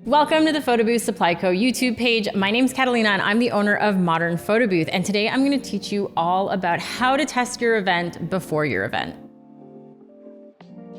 Welcome to the PhotoBooth Supply Co. YouTube page. My name's Catalina and I'm the owner of Modern Photo Booth. And today I'm going to teach you all about how to test your event before your event.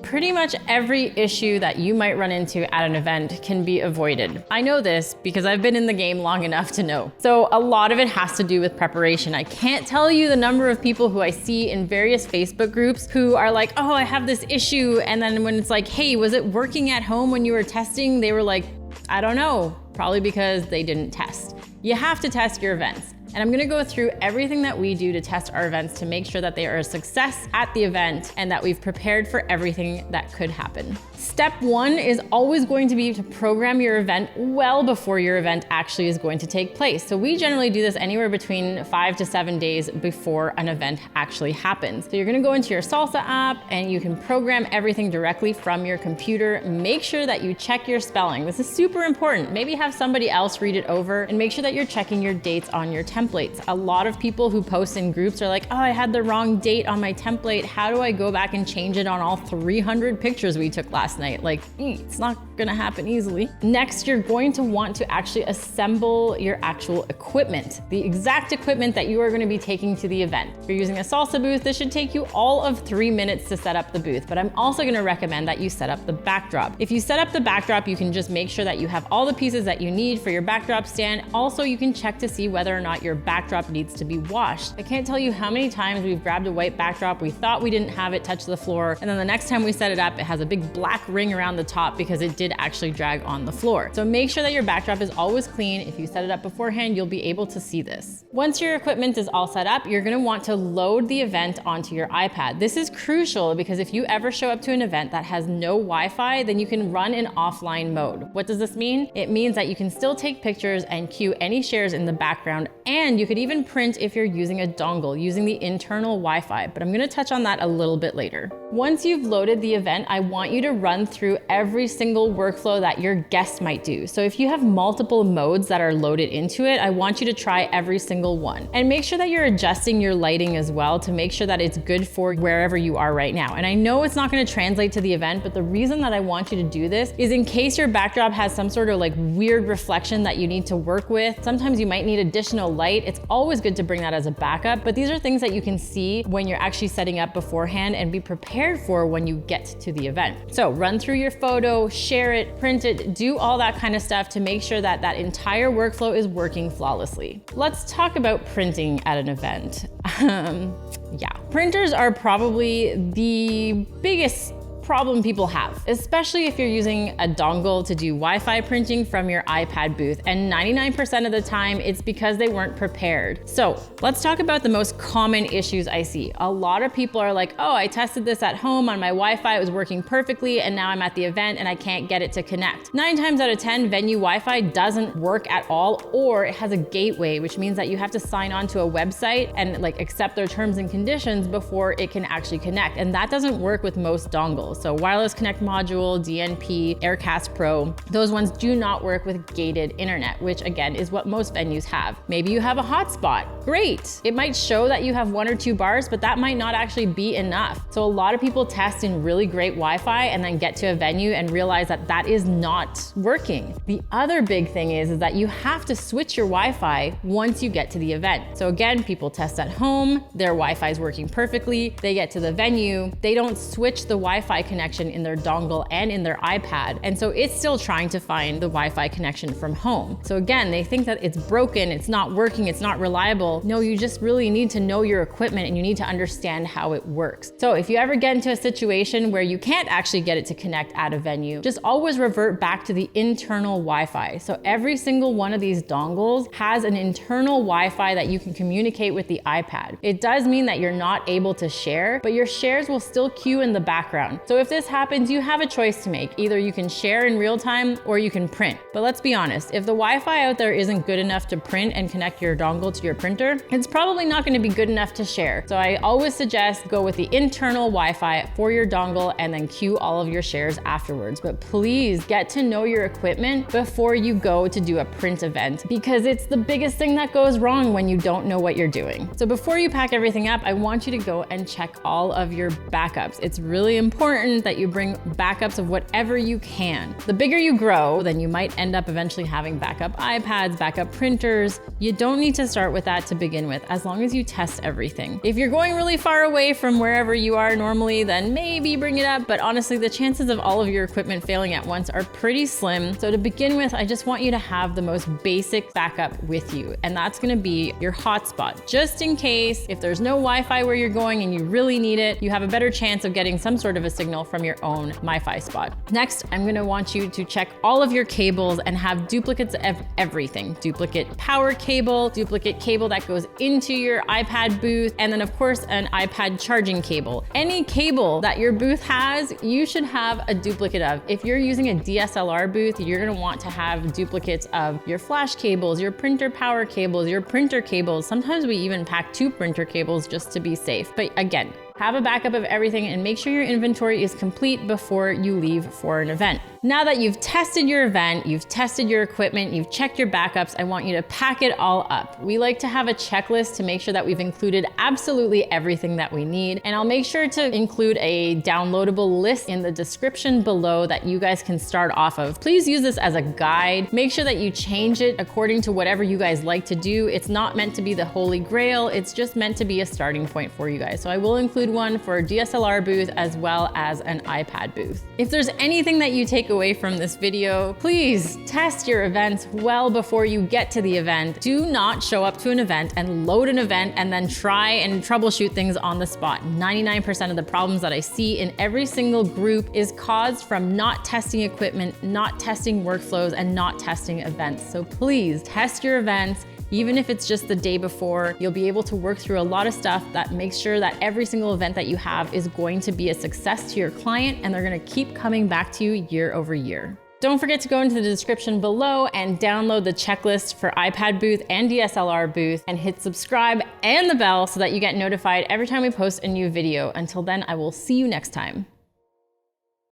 Pretty much every issue that you might run into at an event can be avoided. I know this because I've been in the game long enough to know. So a lot of it has to do with preparation. I can't tell you the number of people who I see in various Facebook groups who are like, oh, I have this issue. And then when it's like, hey, was it working at home when you were testing? They were like, I don't know, probably because they didn't test. You have to test your events. And I'm gonna go through everything that we do to test our events to make sure that they are a success at the event and that we've prepared for everything that could happen. Step one is always going to be to program your event well before your event actually is going to take place. So we generally do this anywhere between 5 to 7 days before an event actually happens. So you're gonna go into your Salsa app and you can program everything directly from your computer. Make sure that you check your spelling. This is super important. Maybe have somebody else read it over and make sure that you're checking your dates on your templates. A lot of people who post in groups are like, oh, I had the wrong date on my template. How do I go back and change it on all 300 pictures we took last night? Like, it's not gonna happen easily. Next, you're going to want to actually assemble your actual equipment, the exact equipment that you are gonna be taking to the event. If you're using a Salsa booth, this should take you all of 3 minutes to set up the booth, but I'm also gonna recommend that you set up the backdrop. If you set up the backdrop, you can just make sure that you have all the pieces that you need for your backdrop stand. Also, you can check to see whether or not your backdrop needs to be washed. I can't tell you how many times we've grabbed a white backdrop, we thought we didn't have it touch the floor, and then the next time we set it up, it has a big black ring around the top because it did actually drag on the floor. So make sure that your backdrop is always clean. If you set it up beforehand, you'll be able to see this. Once your equipment is all set up, you're gonna want to load the event onto your iPad. This is crucial because if you ever show up to an event that has no Wi-Fi, then you can run in offline mode. What does this mean? It means that you can still take pictures and cue any shares in the background, and you could even print if you're using a dongle, using the internal Wi-Fi, but I'm gonna touch on that a little bit later. Once you've loaded the event, I want you to run through every single workflow that your guests might do. So if you have multiple modes that are loaded into it, I want you to try every single one. And make sure that you're adjusting your lighting as well to make sure that it's good for wherever you are right now. And I know it's not gonna translate to the event, but the reason that I want you to do this is in case your backdrop has some sort of like weird reflection that you need to work with. Sometimes you might need additional light. It's always good to bring that as a backup, but these are things that you can see when you're actually setting up beforehand and be prepared for when you get to the event. So run through your photo, share it, print it, do all that kind of stuff to make sure that that entire workflow is working flawlessly. Let's talk about printing at an event. Yeah, printers are probably the biggest problem people have, especially if you're using a dongle to do Wi-Fi printing from your iPad booth. And 99% of the time, it's because they weren't prepared. So let's talk about the most common issues I see. A lot of people are like, oh, I tested this at home on my Wi-Fi, it was working perfectly, and now I'm at the event and I can't get it to connect. 9 times out of 10, venue Wi-Fi doesn't work at all, or it has a gateway, which means that you have to sign on to a website and like accept their terms and conditions before it can actually connect. And that doesn't work with most dongles. So Wireless Connect Module, DNP, Aircast Pro, those ones do not work with gated internet, which again is what most venues have. Maybe you have a hotspot. Great. It might show that you have 1 or 2 bars, but that might not actually be enough. So a lot of people test in really great Wi-Fi and then get to a venue and realize that that is not working. The other big thing is that you have to switch your Wi-Fi once you get to the event. So again, people test at home, their Wi-Fi is working perfectly, they get to the venue, they don't switch the Wi-Fi connection in their dongle and in their iPad. And so it's still trying to find the Wi-Fi connection from home. So again, they think that it's broken, it's not working, it's not reliable. No, you just really need to know your equipment and you need to understand how it works. So if you ever get into a situation where you can't actually get it to connect at a venue, just always revert back to the internal Wi-Fi. So every single one of these dongles has an internal Wi-Fi that you can communicate with the iPad. It does mean that you're not able to share, but your shares will still queue in the background. So if this happens, you have a choice to make. Either you can share in real time or you can print. But let's be honest, if the Wi-Fi out there isn't good enough to print and connect your dongle to your printer, it's probably not going to be good enough to share. So I always suggest go with the internal Wi-Fi for your dongle and then queue all of your shares afterwards. But please get to know your equipment before you go to do a print event, because it's the biggest thing that goes wrong when you don't know what you're doing. So before you pack everything up, I want you to go and check all of your backups. It's really important important that you bring backups of whatever you can. The bigger you grow, then you might end up eventually having backup iPads, backup printers. You don't need to start with that to begin with, as long as you test everything. If you're going really far away from wherever you are normally, then maybe bring it up, but honestly, the chances of all of your equipment failing at once are pretty slim. So to begin with, I just want you to have the most basic backup with you, and that's gonna be your hotspot. Just in case, if there's no Wi-Fi where you're going and you really need it, you have a better chance of getting some sort of a signal from your own MiFi spot. Next, I'm gonna want you to check all of your cables and have duplicates of everything. Duplicate power cable, duplicate cable that goes into your iPad booth, and then of course an iPad charging cable. Any cable that your booth has, you should have a duplicate of. If you're using a DSLR booth, you're gonna want to have duplicates of your flash cables, your printer power cables, your printer cables. Sometimes we even pack 2 printer cables just to be safe. But again, have a backup of everything and make sure your inventory is complete before you leave for an event. Now that you've tested your event, you've tested your equipment, you've checked your backups, I want you to pack it all up. We like to have a checklist to make sure that we've included absolutely everything that we need. And I'll make sure to include a downloadable list in the description below that you guys can start off of. Please use this as a guide. Make sure that you change it according to whatever you guys like to do. It's not meant to be the holy grail. It's just meant to be a starting point for you guys. So I will include one for a DSLR booth as well as an iPad booth. If there's anything that you take away from this video, please test your events well before you get to the event. Do not show up to an event and load an event and then try and troubleshoot things on the spot. 99% of the problems that I see in every single group is caused from not testing equipment, not testing workflows, and not testing events. So please test your events. Even if it's just the day before, you'll be able to work through a lot of stuff that makes sure that every single event that you have is going to be a success to your client, and they're gonna keep coming back to you year over year. Don't forget to go into the description below and download the checklist for iPad booth and DSLR booth, and hit subscribe and the bell so that you get notified every time we post a new video. Until then, I will see you next time.